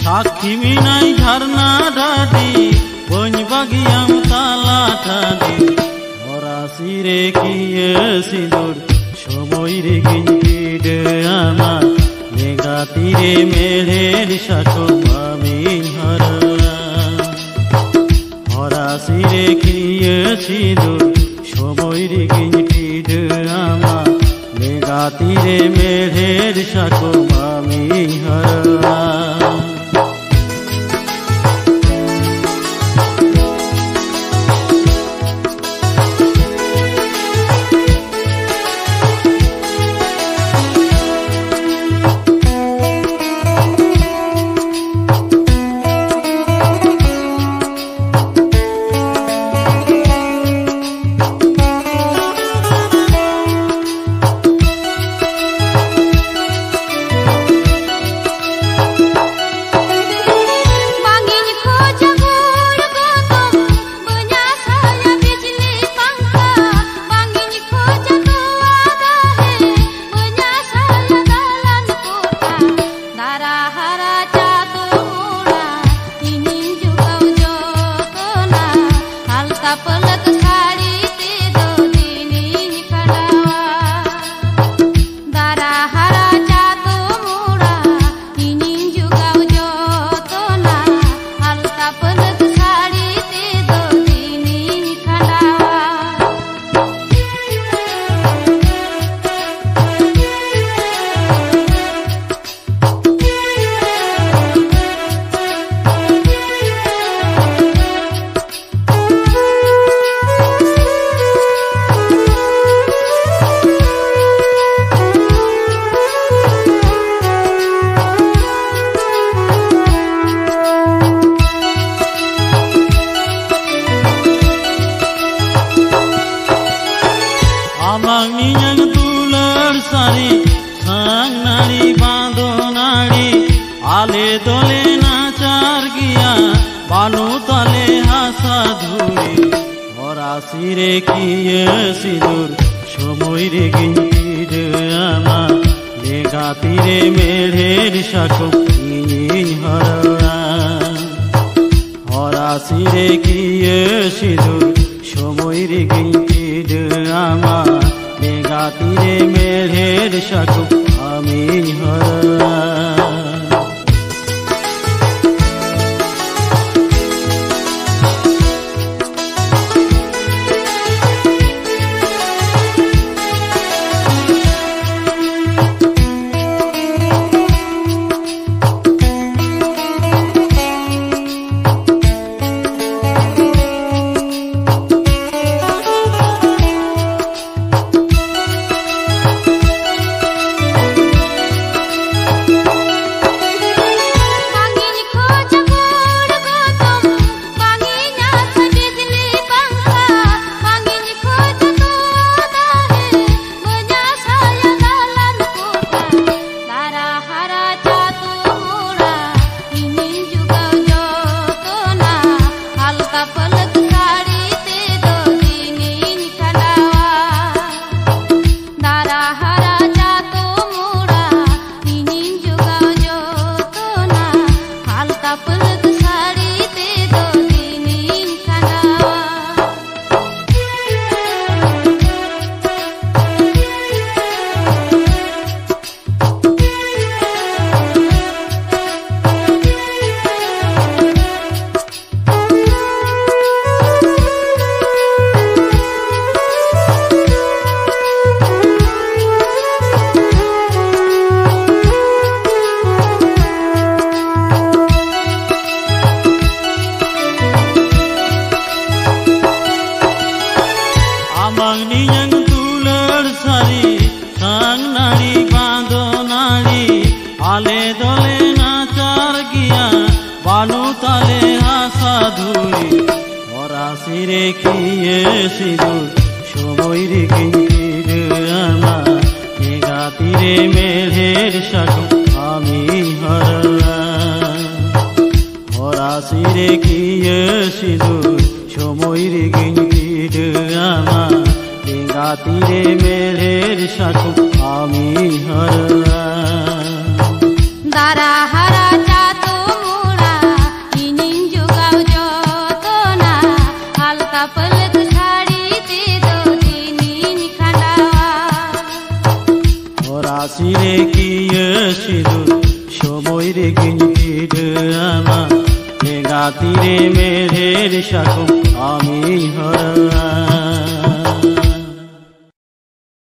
साखी मिनाई झरना ढाडी बन बगियाम ताला ठाडी हरा सिरे किए सिंदूर समय रे गिंडे आमा मेघा तीरे मेढ़ेर साको आमी हरा सिरे किए सिंदूर समय रे गिंडे आमा मेघा तीरे मेढ़ेर साको आमी हरा Manginyang tular sari sang nari bando nari ale dole nachar giya banu tale hasa dhuri hora sire kiye sidur shomoy re ginde ama lega tire medher shako in hara hora sire kiye sidur shomoy re ginde ama Megha तीरे मेढ़ेर साको आमी हरा সিরে কিয়ে সিঁদুর সময়ের গিন্তির আমার মেঘা তীরে মেঘের সাগর আমি হারালাম হরা সিরে কিয়ে সিঁদুর সময়ের গিন্তির আমার মেঘা তীরে মেঘের সাগর আমি হারালাম দারা হারা চাতো মোরা ইনিন জুগাও যতনা হালকা পলক শাড়িতে দিন খান্ডাওয়া ওরা সিরে কিয়ে সিঁদুর সময়ের গিন্তির আমার মেঘা তীরে মেঘের সাগর আমি হারালাম